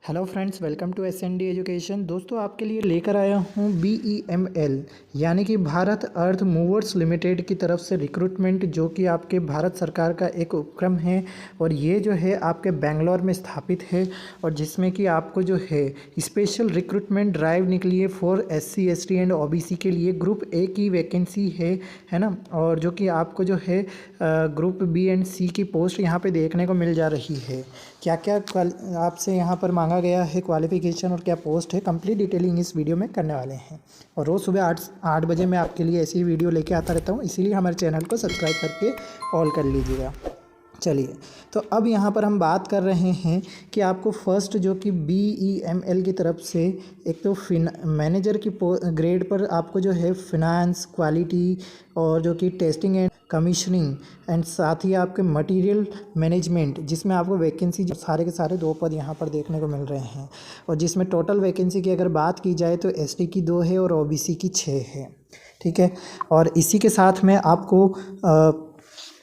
Hello friends, welcome to SND education. दोस्तों, आपके लिए लेकर आया हूँ BEML यानी कि भारत अर्थ मूवर्स लिमिटेड की तरफ से रिक्रूटमेंट, जो कि आपके भारत सरकार का एक उपक्रम है और ये जो है आपके बेंगलोर में स्थापित है और जिसमें कि आपको जो है स्पेशल रिक्रूटमेंट ड्राइव निकली है for SC ST and OBC के लिए। ग्रुप ए की वैकेंसी है ना, और जो कि आपको जो है ग्रुप बी एंड सी की पोस्ट यहाँ पे देखने को मिल जा रही है। क्या क्या आपसे यहाँ पर मांगा गया है, क्वालिफिकेशन और क्या पोस्ट है, कंप्लीट डिटेलिंग इस वीडियो में करने वाले हैं। और रोज़ सुबह 8 बजे मैं आपके लिए ऐसी ही वीडियो लेके आता रहता हूँ, इसीलिए हमारे चैनल को सब्सक्राइब करके ऑल कर लीजिएगा। चलिए, तो अब यहाँ पर हम बात कर रहे हैं कि आपको फर्स्ट जो कि BEML की तरफ से एक तो मैनेजर की ग्रेड पर आपको जो है फिनांस, क्वालिटी और जो कि टेस्टिंग एंड कमीशनिंग एंड साथ ही आपके मटेरियल मैनेजमेंट, जिसमें आपको वैकेंसी जो सारे के सारे 2 पद यहाँ पर देखने को मिल रहे हैं। और जिसमें टोटल वैकेंसी की अगर बात की जाए तो ST की 2 है और OBC की 6 है। ठीक है, और इसी के साथ में आपको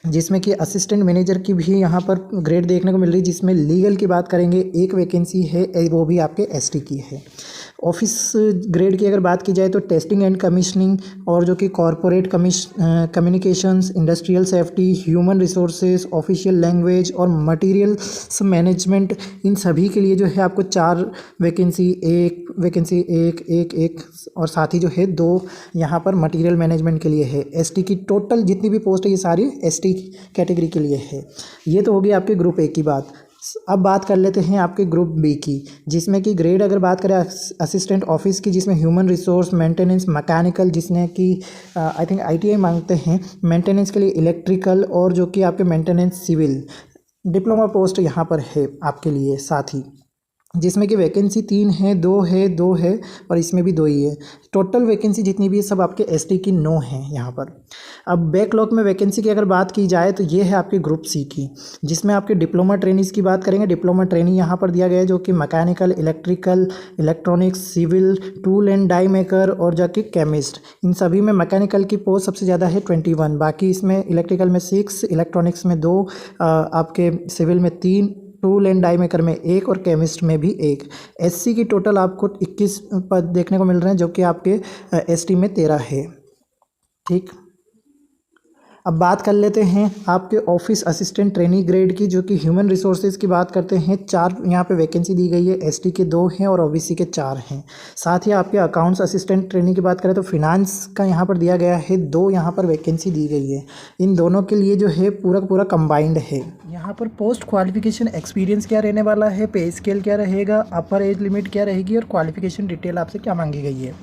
जिसमें कि असिस्टेंट मैनेजर की भी यहाँ पर ग्रेड देखने को मिल रही है, जिसमें लीगल की बात करेंगे एक वैकेंसी है, वो भी आपके ST की है। ऑफिस ग्रेड की अगर बात की जाए तो टेस्टिंग एंड कमीशनिंग और जो कि corporate communications, industrial safety, human resources, official language और मटेरियल्स मैनेजमेंट, इन सभी के लिए जो है आपको 4 वैकेंसी, एक और साथ ही जो है 2 यहाँ पर मटेरियल मैनेजमेंट के लिए है। ST की टोटल जितनी भी पोस्ट है ये सारी ST कैटेगरी के लिए है। ये तो होगी आपके ग्रुप ए की बात। अब बात कर लेते हैं आपके ग्रुप बी की, जिसमें कि ग्रेड अगर बात करें असिस्टेंट ऑफिस की, जिसमें ह्यूमन रिसोर्स, मेंटेनेंस, मैकेनिकल, जिसने कि आई थिंक ITI मांगते हैं, मेंटेनेंस के लिए इलेक्ट्रिकल और जो कि आपके मेंटेनेंस सिविल, डिप्लोमा पोस्ट यहाँ पर है आपके लिए। साथ ही जिसमें कि वैकेंसी 3 है, 2 है और इसमें भी 2 ही है। टोटल वैकेंसी जितनी भी है सब आपके ST की 9 है यहाँ पर। अब बैकलॉग में वैकेंसी की अगर बात की जाए तो ये है आपके ग्रुप सी की, जिसमें आपके डिप्लोमा ट्रेनीज़ की बात करेंगे। डिप्लोमा ट्रेनी यहाँ पर दिया गया है, जो कि mechanical, electrical, electronics, civil, tool and die maker और जाके केमिस्ट, इन सभी में मैकेनिकल की पोस्ट सबसे ज़्यादा है 21। बाकी इसमें इलेक्ट्रिकल में 6, इलेक्ट्रॉनिक्स में 2, आपके सिविल में 3, टूल एंड डाई मेकर में 1 और केमिस्ट में भी 1। SC की टोटल आपको 21 पद देखने को मिल रहे हैं, जो कि आपके ST में 13 है। ठीक, अब बात कर लेते हैं आपके ऑफिस असिस्टेंट ट्रेनी ग्रेड की, जो कि ह्यूमन रिसोर्सेज की बात करते हैं। 4 यहाँ पे वैकेंसी दी गई है, ST के 2 हैं और OBC के 4 हैं। साथ ही आपके अकाउंट्स असिस्टेंट ट्रेनी की बात करें तो फिनांस का यहाँ पर दिया गया है, 2 यहाँ पर वैकेंसी दी गई है। इन दोनों के लिए जो है पूरा कंबाइंड है। यहाँ पर पोस्ट क्वालिफिकेशन एक्सपीरियंस क्या रहने वाला है, पे स्केल क्या रहेगा, अपर एज लिमिट क्या रहेगी और क्वालिफिकेशन डिटेल आपसे क्या मांगी गई है।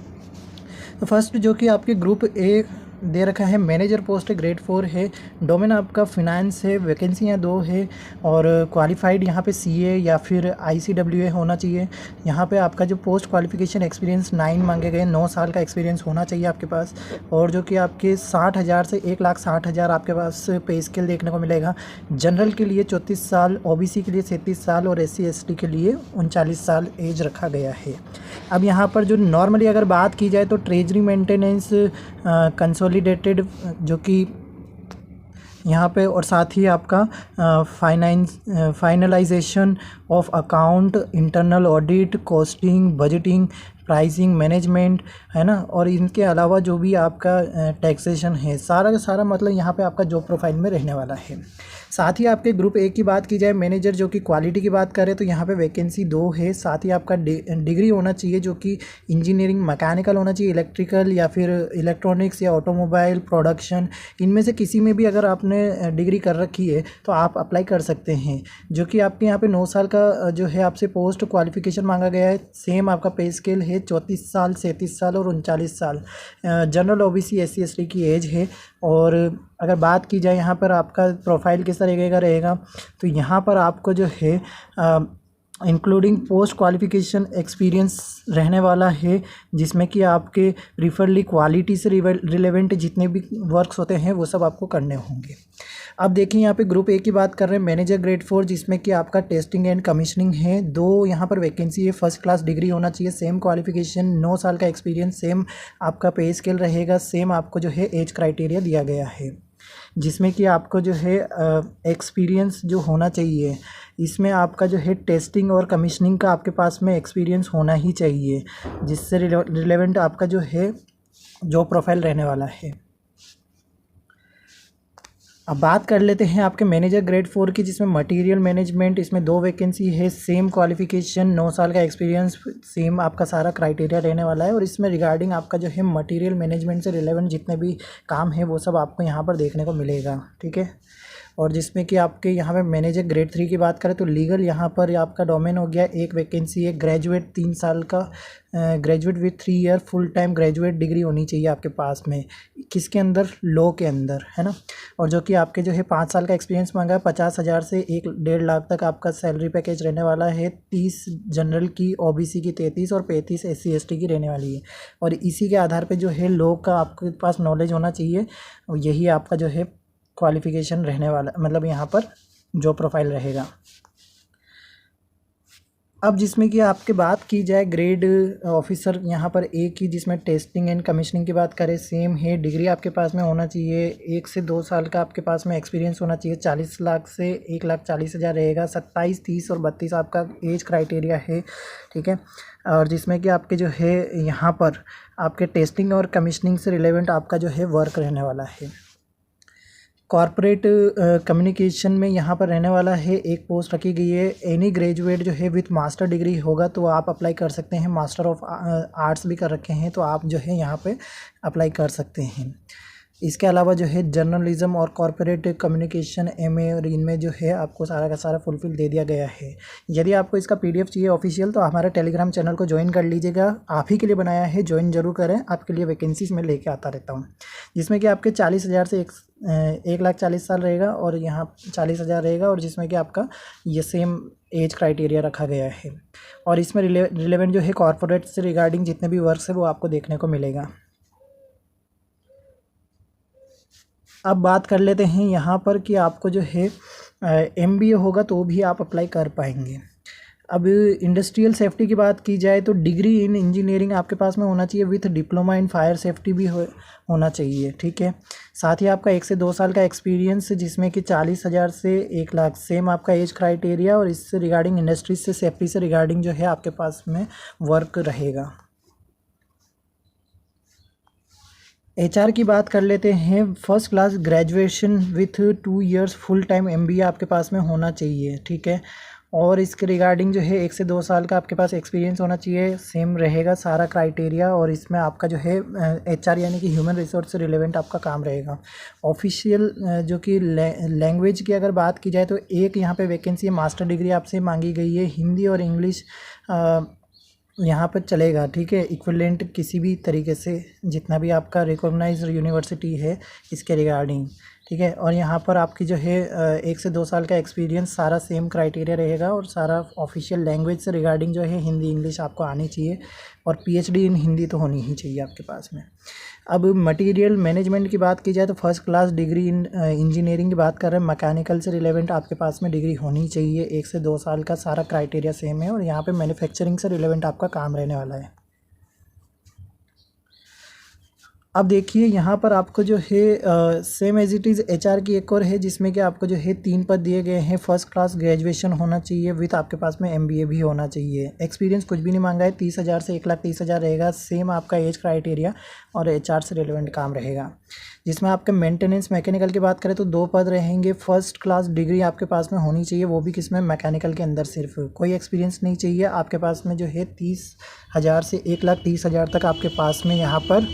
तो फर्स्ट जो कि आपके ग्रुप ए दे रखा है, मैनेजर पोस्ट है, ग्रेड 4 है, डोमेन आपका फिनांस है, वैकेंसियाँ 2 है और क्वालिफाइड यहाँ पे CA या फिर ICWA होना चाहिए। यहाँ पे आपका जो पोस्ट क्वालिफिकेशन एक्सपीरियंस 9 मांगे गए, 9 साल का एक्सपीरियंस होना चाहिए आपके पास। और जो कि आपके 60,000 से 1,60,000 आपके पास पे स्केल देखने को मिलेगा। जनरल के लिए 34 साल, OBC के लिए 37 साल और SC ST के लिए 39 साल एज रखा गया है। अब यहाँ पर जो नॉर्मली अगर बात की जाए तो ट्रेजरी मेंटेनेंस, कंसोलिडेटेड जो कि यहाँ पे, और साथ ही आपका finalisation of account, internal audit, costing, budgeting, pricing management, है ना। और इनके अलावा जो भी आपका टैक्सेशन है, सारा का सारा मतलब यहाँ पे आपका जॉब प्रोफाइल में रहने वाला है। साथ ही आपके ग्रुप ए की बात की जाए, मैनेजर जो कि क्वालिटी की बात करें तो यहाँ पे वैकेंसी 2 है। साथ ही आपका डिग्री होना चाहिए जो कि इंजीनियरिंग, मैकेनिकल होना चाहिए, इलेक्ट्रिकल या फिर इलेक्ट्रॉनिक्स या ऑटोमोबाइल प्रोडक्शन, इनमें से किसी में भी अगर आपने डिग्री कर रखी है तो आप अप्लाई कर सकते हैं। जो कि आपके यहाँ पे 9 साल का जो है आपसे पोस्ट क्वालिफिकेशन मांगा गया है। सेम आपका पे स्केल है, 34 साल, 37 साल और 39 साल। जनरल, OBC, SC ST की एज है। और अगर बात की जाए यहाँ पर आपका प्रोफाइल किस तरीके का रहेगा, तो यहाँ पर आपको जो है इंक्लूडिंग पोस्ट क्वालिफिकेशन एक्सपीरियंस रहने वाला है, जिसमें कि आपके प्रीफरली क्वालिटी से रिलेवेंट जितने भी वर्क्स होते हैं वो सब आपको करने होंगे। अब देखिए यहाँ पे ग्रुप ए की बात कर रहे हैं, मैनेजर ग्रेड 4, जिसमें कि आपका टेस्टिंग एंड कमीशनिंग है। 2 यहाँ पर वैकेंसी है, फर्स्ट क्लास डिग्री होना चाहिए, सेम क्वालिफिकेशन, 9 साल का एक्सपीरियंस, सेम आपका पे स्केल रहेगा, सेम आपको जो है एज क्राइटेरिया दिया गया है। जिसमें कि आपको जो है एक्सपीरियंस जो होना चाहिए, इसमें आपका जो है टेस्टिंग और कमीशनिंग का आपके पास में एक्सपीरियंस होना ही चाहिए, जिससे रिलेवेंट आपका जो है जॉब प्रोफाइल रहने वाला है। अब बात कर लेते हैं आपके मैनेजर ग्रेड 4 की, जिसमें मटेरियल मैनेजमेंट, इसमें 2 वैकेंसी है, सेम क्वालिफिकेशन, 9 साल का एक्सपीरियंस, सेम आपका सारा क्राइटेरिया रहने वाला है। और इसमें रिगार्डिंग आपका जो है मटेरियल मैनेजमेंट से रिलेवेंट जितने भी काम है वो सब आपको यहाँ पर देखने को मिलेगा, ठीक है। और जिसमें कि आपके यहाँ पे मैनेजर ग्रेड 3 की बात करें तो लीगल यहाँ पर आपका डोमेन हो गया, एक वैकेंसी है, ग्रेजुएट 3 साल का, graduate with 3 year full time graduate degree होनी चाहिए आपके पास में, किसके अंदर, लॉ के अंदर, है ना। और जो कि आपके जो है 5 साल का एक्सपीरियंस मांगा है, 50,000 से 1.5 लाख तक आपका सैलरी पैकेज रहने वाला है, 30 जनरल की, ओबीसी की 33 और 35 SC ST की रहने वाली है। और इसी के आधार पे जो है लॉ का आपके पास नॉलेज होना चाहिए, और यही आपका जो है क्वालिफिकेशन रहने वाला, मतलब यहाँ पर जो प्रोफाइल रहेगा। अब जिसमें कि आपके बात की जाए ग्रेड ऑफिसर यहाँ पर एक की, जिसमें टेस्टिंग एंड कमीशनिंग की बात करें, सेम है, डिग्री आपके पास में होना चाहिए, 1 से 2 साल का आपके पास में एक्सपीरियंस होना चाहिए, 40 लाख से 1,40,000 रहेगा, 27, 30 और 32 आपका एज क्राइटेरिया है, ठीक है। और जिसमें कि आपके जो है यहाँ पर आपके टेस्टिंग और कमीशनिंग से रिलेवेंट आपका जो है वर्क रहने वाला है। कॉर्पोरेट कम्युनिकेशन में यहाँ पर रहने वाला है, एक पोस्ट रखी गई है, एनी ग्रेजुएट जो है विथ मास्टर डिग्री होगा तो आप अप्लाई कर सकते हैं, मास्टर ऑफ आर्ट्स भी कर रखे हैं तो आप जो है यहाँ पे अप्लाई कर सकते हैं। इसके अलावा जो है जर्नलिज्म और कॉर्पोरेट कम्युनिकेशन MA, और इनमें जो है आपको सारा का सारा फुलफिल दे दिया गया है। यदि आपको इसका PDF चाहिए ऑफिशियल तो हमारे टेलीग्राम चैनल को ज्वाइन कर लीजिएगा, आप ही के लिए बनाया है, ज्वाइन जरूर करें, आपके लिए वैकेंसीज में लेके आता रहता हूँ। जिसमें कि आपके 40,000 से 1,40,000 रहेगा, और यहाँ 40,000 रहेगा, और जिसमें कि आपका ये सेम एज क्राइटेरिया रखा गया है। और इसमें रिलेवेंट जो है कॉर्पोरेट से रिगार्डिंग जितने भी वर्क्स है वो आपको देखने को मिलेगा। अब बात कर लेते हैं यहाँ पर कि आपको जो है MBA होगा तो भी आप अप्लाई कर पाएंगे। अब इंडस्ट्रियल सेफ्टी की बात की जाए तो डिग्री इन इंजीनियरिंग आपके पास में होना चाहिए, with diploma in fire safety भी होना चाहिए, ठीक है। साथ ही आपका 1 से 2 साल का एक्सपीरियंस, जिसमें कि 40,000 से 1 लाख सेम आपका एज क्राइटेरिया, और इससे रिगार्डिंग इंडस्ट्रीज से सेफ्टी से रिगार्डिंग जो है आपके पास में वर्क रहेगा। HR की बात कर लेते हैं, first class graduation with 2 years full time MBA आपके पास में होना चाहिए, ठीक है। और इसके रिगार्डिंग जो है 1 से 2 साल का आपके पास एक्सपीरियंस होना चाहिए, सेम रहेगा सारा क्राइटेरिया। और इसमें आपका जो है HR यानी कि ह्यूमन रिसोर्स से रिलेवेंट आपका काम रहेगा। ऑफिशियल जो कि लैंग्वेज की अगर बात की जाए तो एक यहाँ पे वैकेंसी है, मास्टर डिग्री आपसे मांगी गई है, हिंदी और इंग्लिश यहाँ पर चलेगा, ठीक है। इक्विवेलेंट किसी भी तरीके से जितना भी आपका रिकॉग्नाइज्ड यूनिवर्सिटी है इसके रिगार्डिंग, ठीक है। और यहाँ पर आपकी जो है 1 से 2 साल का एक्सपीरियंस, सारा सेम क्राइटेरिया रहेगा, और सारा ऑफिशियल लैंग्वेज से रिगार्डिंग जो है हिंदी इंग्लिश आपको आनी चाहिए, और PhD इन हिंदी तो होनी ही चाहिए आपके पास में। अब मटेरियल मैनेजमेंट की बात की जाए तो first class degree in engineering की बात कर रहे हैं, मैकेनिकल से रिलेवेंट आपके पास में डिग्री होनी चाहिए, 1 से 2 साल का सारा क्राइटेरिया सेम है, और यहाँ पे मैन्युफैक्चरिंग से रिलेवेंट आपका काम रहने वाला है। अब देखिए यहाँ पर आपको जो है same as it is HR की एक और है, जिसमें कि आपको जो है 3 पद दिए गए हैं। फर्स्ट क्लास ग्रेजुएशन होना चाहिए, विथ आपके पास में MBA भी होना चाहिए, एक्सपीरियंस कुछ भी नहीं मांगा है, 30,000 से 1,30,000 रहेगा, सेम आपका एज क्राइटेरिया, और HR से रिलेवेंट काम रहेगा। जिसमें आपके मेंटेनेंस मैकेनिकल की बात करें तो 2 पद रहेंगे, फर्स्ट क्लास डिग्री आपके पास में होनी चाहिए, वो भी किसमें, मैकेनिकल के अंदर, सिर्फ कोई एक्सपीरियंस नहीं चाहिए। आपके पास में जो है 30,000 से 1,30,000 तक आपके पास में यहाँ पर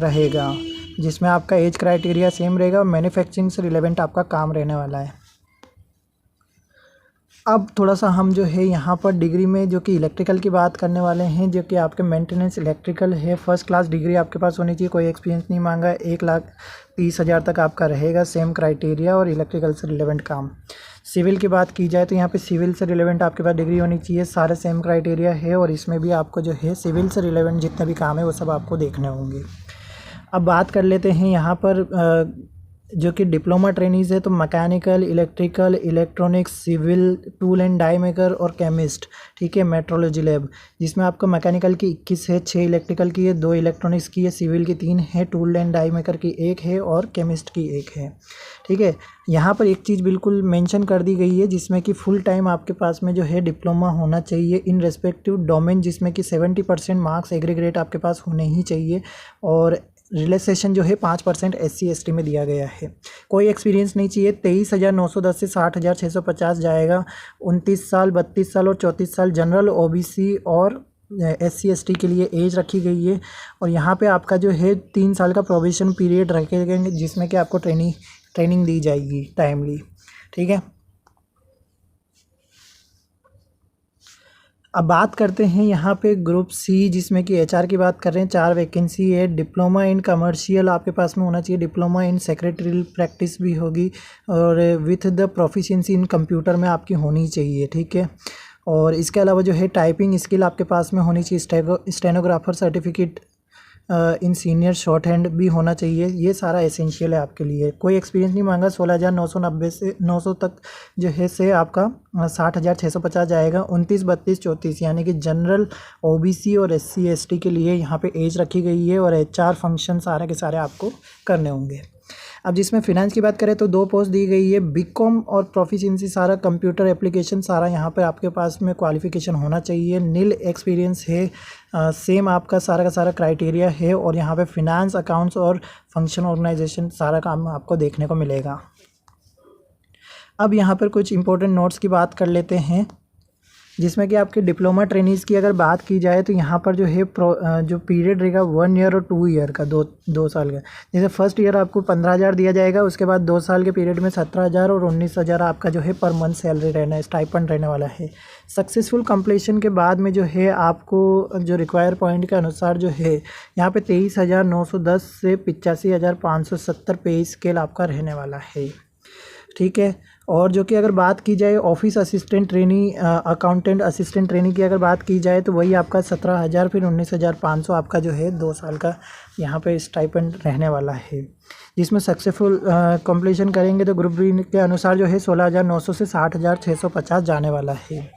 रहेगा, जिसमें आपका एज क्राइटेरिया सेम रहेगा, और मैन्युफैक्चरिंग से रिलेवेंट आपका काम रहने वाला है। अब थोड़ा सा हम जो है यहाँ पर डिग्री में जो कि इलेक्ट्रिकल की बात करने वाले हैं, जो कि आपके मेंटेनेंस इलेक्ट्रिकल है, फर्स्ट क्लास डिग्री आपके पास होनी चाहिए, कोई एक्सपीरियंस नहीं मांगा है, 1,30,000 तक आपका रहेगा, सेम क्राइटेरिया, और इलेक्ट्रिकल से रिलेवेंट काम। सिविल की बात की जाए तो यहाँ पे सिविल से रिलेवेंट आपके पास डिग्री होनी चाहिए, सारे सेम क्राइटेरिया है, और इसमें भी आपको जो है सिविल से रिलेवेंट जितने भी काम है वो सब आपको देखने होंगे। अब बात कर लेते हैं यहाँ पर जो कि डिप्लोमा ट्रेनीज़ है तो mechanical, electrical, electronics, civil, tool and die maker और केमिस्ट, ठीक है, मेट्रोलॉजी लैब, जिसमें आपको मैकेनिकल की 21 है, 6 इलेक्ट्रिकल की है, 2 इलेक्ट्रॉनिक्स की है, सिविल की 3 है, टूल एंड डाई मेकर की 1 है और केमिस्ट की 1 है, ठीक है। यहाँ पर एक चीज़ बिल्कुल मेंशन कर दी गई है जिसमें कि फुल टाइम आपके पास में जो है डिप्लोमा होना चाहिए इन रेस्पेक्टिव डोमेन, जिसमें कि 70% मार्क्स एग्रीगेट आपके पास होने ही चाहिए, और रिलैक्सेशन जो है 5% SC ST में दिया गया है। कोई एक्सपीरियंस नहीं चाहिए। 23,910 से 60,650 जाएगा। 29 साल, 32 साल और 34 साल जनरल, OBC और SC ST के लिए एज रखी गई है। और यहाँ पे आपका जो है 3 साल का प्रोबेशन पीरियड रखे गए जिसमें कि आपको ट्रेनिंग दी जाएगी टाइमली, ठीक है। अब बात करते हैं यहाँ पे ग्रुप C जिसमें कि HR की बात कर रहे हैं। 4 वैकेंसी है। डिप्लोमा इन कमर्शियल आपके पास में होना चाहिए। डिप्लोमा इन सेक्रेटरियल प्रैक्टिस भी होगी और with the proficiency in computer में आपकी होनी चाहिए, ठीक है। और इसके अलावा जो है टाइपिंग स्किल आपके पास में होनी चाहिए। Stenographer certificate in senior short hand भी होना चाहिए। ये सारा एसेंशियल है आपके लिए। कोई एक्सपीरियंस नहीं मांगा। 16,990 से 900 तक जो है से आपका 60,650 जाएगा। 29, 32, 34 यानी कि जनरल, OBC और SC ST के लिए यहाँ पे एज रखी गई है और HR फंक्शन सारे के सारे आपको करने होंगे। अब जिसमें फिनेंस की बात करें तो 2 पोस्ट दी गई है। BCom और प्रोफिशिएंसी सारा कंप्यूटर एप्लीकेशन सारा यहाँ पर आपके पास में क्वालिफिकेशन होना चाहिए। नील एक्सपीरियंस है। सेम आपका सारा का सारा क्राइटेरिया है और यहाँ पे फिनेंस, अकाउंट्स और फंक्शन ऑर्गेनाइजेशन सारा काम आपको देखने को मिलेगा। अब यहाँ पर कुछ इंपॉर्टेंट नोट्स की बात कर लेते हैं जिसमें कि आपके डिप्लोमा ट्रेनीज़ की अगर बात की जाए तो यहाँ पर जो है जो पीरियड रहेगा 1 ईयर और 2 ईयर का, दो साल का। जैसे फर्स्ट ईयर आपको 15,000 दिया जाएगा, उसके बाद 2 साल के पीरियड में 17,000 और 19,000 आपका जो है पर मंथ सैलरी रहना है, स्टाइपेंड रहने वाला है। सक्सेसफुल कंप्लीशन के बाद में जो है आपको जो रिक्वायर पॉइंट के अनुसार जो है यहाँ पे 23,910 से 85,570 पे स्केल आपका रहने वाला है, ठीक है। और जो कि अगर बात की जाए office assistant trainee, accountant assistant trainee की अगर बात की जाए तो वही आपका 17,000 फिर 19,500 आपका जो है 2 साल का यहाँ पे स्टाइपेंड रहने वाला है। जिसमें सक्सेसफुल कंप्लीशन करेंगे तो ग्रुप बी के अनुसार जो है 16,900 से 60,650 जाने वाला है।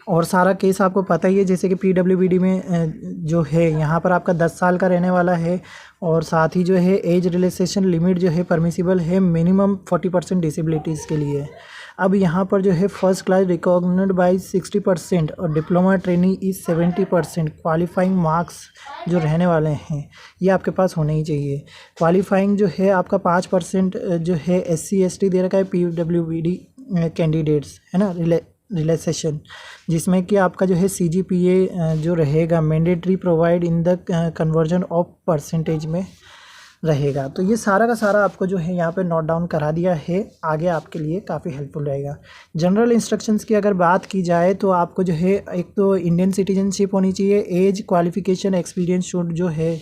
और सारा केस आपको पता ही है, जैसे कि PWBD में जो है यहाँ पर आपका 10 साल का रहने वाला है और साथ ही जो है एज रिलैक्सेशन लिमिट जो है परमिसिबल है मिनिमम 40% डिसेबिलिटीज़ के लिए। अब यहाँ पर जो है फर्स्ट क्लास रिकॉग्नाइज्ड बाय 60% और diploma training is 70%। Qualifying marks जो रहने वाले हैं ये आपके पास होने ही चाहिए। क्वालिफाइंग जो है आपका 5% जो है SC ST दे रखा है PWBD कैंडिडेट्स, है ना, रिलैक्सेशन, जिसमें कि आपका जो है CGPA जो रहेगा mandatory provide in the conversion of percentage में रहेगा। तो ये सारा का सारा आपको जो है यहाँ पे नोट डाउन करा दिया है, आगे आपके लिए काफ़ी हेल्पफुल रहेगा। जनरल इंस्ट्रक्शंस की अगर बात की जाए तो आपको जो है एक तो इंडियन सिटीजनशिप होनी चाहिए। Age, qualification, experience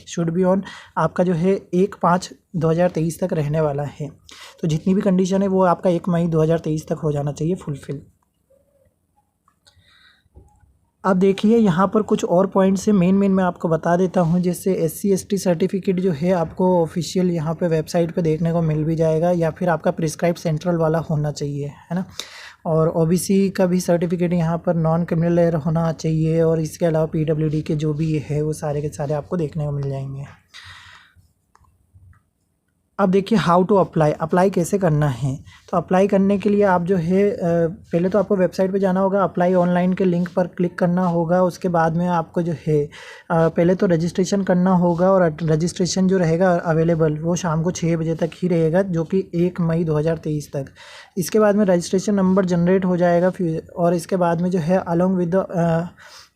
should be on आपका जो है 1/5/2023 तक रहने वाला है। तो जितनी भी कंडीशन है वो आपका 1 मई 2023 तक हो जाना चाहिए फुलफिल। अब देखिए यहाँ पर कुछ और पॉइंट्स है, मेन मैं आपको बता देता हूँ। जैसे SC ST सर्टिफिकेट जो है आपको ऑफिशियल यहाँ पे वेबसाइट पे देखने को मिल भी जाएगा या फिर आपका प्रिस्क्राइब सेंट्रल वाला होना चाहिए, है ना। और OBC का भी सर्टिफिकेट यहाँ पर नॉन क्रिमिनल होना चाहिए और इसके अलावा PWD के जो भी है वो सारे के सारे आपको देखने को मिल जाएंगे। अब देखिए हाउ टू अप्लाई कैसे करना है। तो अप्लाई करने के लिए आप जो है पहले तो आपको वेबसाइट पे जाना होगा, अप्लाई ऑनलाइन के लिंक पर क्लिक करना होगा। उसके बाद में आपको जो है पहले तो रजिस्ट्रेशन करना होगा और रजिस्ट्रेशन जो रहेगा अवेलेबल वो शाम को 6 बजे तक ही रहेगा, जो कि 1 मई 2023 तक। इसके बाद में रजिस्ट्रेशन नंबर जनरेट हो जाएगा फिर, और इसके बाद में जो है अलॉन्ग विद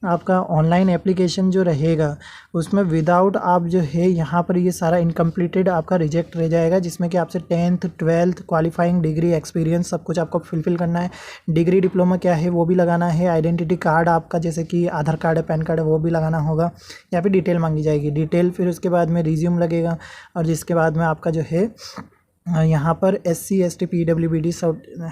आपका ऑनलाइन एप्लीकेशन जो रहेगा उसमें विदाउट आप जो है यहाँ पर ये सारा इनकम्प्लीटेड आपका रिजेक्ट रह जाएगा, जिसमें कि आपसे 10th 12th qualifying degree experience सब कुछ आपको फिलफिल करना है। डिग्री डिप्लोमा क्या है वो भी लगाना है। आइडेंटिटी कार्ड आपका जैसे कि आधार कार्ड है, पैन कार्ड है, वो भी लगाना होगा। या फिर डिटेल मांगी जाएगी, डिटेल फिर उसके बाद में रिज्यूम लगेगा और जिसके बाद में आपका जो है यहाँ पर SC ST PWBD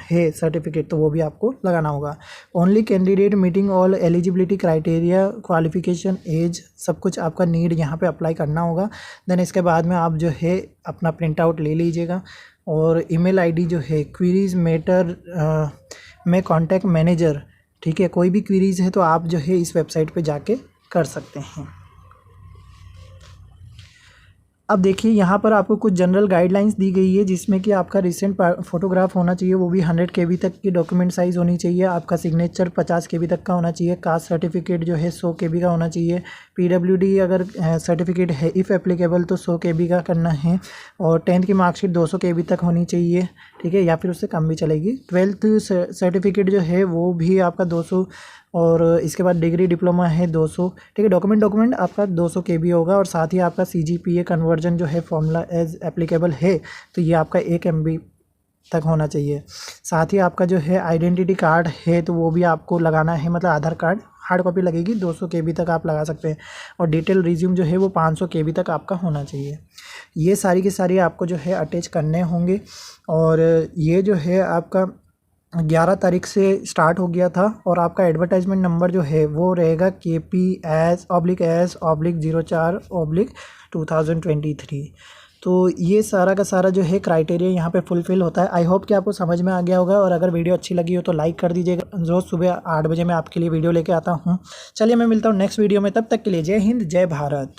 है सर्टिफिकेट, तो वो भी आपको लगाना होगा। Only candidate meeting all eligibility criteria qualification age सब कुछ आपका नीड यहाँ पे अप्लाई करना होगा। देन इसके बाद में आप जो है अपना प्रिंट आउट ले लीजिएगा और ईमेल आईडी जो है क्वीरीज मैटर में कॉन्टैक्ट मैनेजर, ठीक है, कोई भी क्वीरीज है तो आप जो है इस वेबसाइट पे जाके कर सकते हैं। अब देखिए यहाँ पर आपको कुछ जनरल गाइडलाइंस दी गई है जिसमें कि आपका रिसेंट फोटोग्राफ होना चाहिए, वो भी 100 KB तक की डॉक्यूमेंट साइज़ होनी चाहिए। आपका सिग्नेचर 50 KB तक का होना चाहिए। कास्ट सर्टिफिकेट जो है 100 KB का होना चाहिए। PWD अगर सर्टिफिकेट है इफ़ एप्लीकेबल तो 100 KB का करना है। और 10th की मार्कशीट 200 KB तक होनी चाहिए, ठीक है, या फिर उससे कम भी चलेगी। 12th सर्टिफिकेट जो है वो भी आपका 200, और इसके बाद डिग्री डिप्लोमा है 200, ठीक है। डॉक्यूमेंट आपका 200 KB होगा। और साथ ही आपका CGPA कन्वर्जन जो है फॉर्मूला एज एप्लीकेबल है तो ये आपका 1 MB तक होना चाहिए। साथ ही आपका जो है आइडेंटिटी कार्ड है तो वो भी आपको लगाना है, मतलब आधार कार्ड हार्ड कॉपी लगेगी, 200 KB तक आप लगा सकते हैं। और डिटेल रिज्यूम जो है वो 500 KB तक आपका होना चाहिए। ये सारी की सारी आपको जो है अटैच करने होंगे। और ये जो है आपका 11 तारीख से स्टार्ट हो गया था। और आपका एडवर्टाइजमेंट नंबर जो है वो रहेगा KPS/S/04/2023। तो ये सारा का सारा जो है क्राइटेरिया यहाँ पे फुलफ़िल होता है। आई होप कि आपको समझ में आ गया होगा। और अगर वीडियो अच्छी लगी हो तो लाइक कर दीजिएगा। रोज़ सुबह 8 बजे मैं आपके लिए वीडियो लेके आता हूँ। चलिए मैं मिलता हूँ नेक्स्ट वीडियो में, तब तक के लिए जय हिंद जय भारत।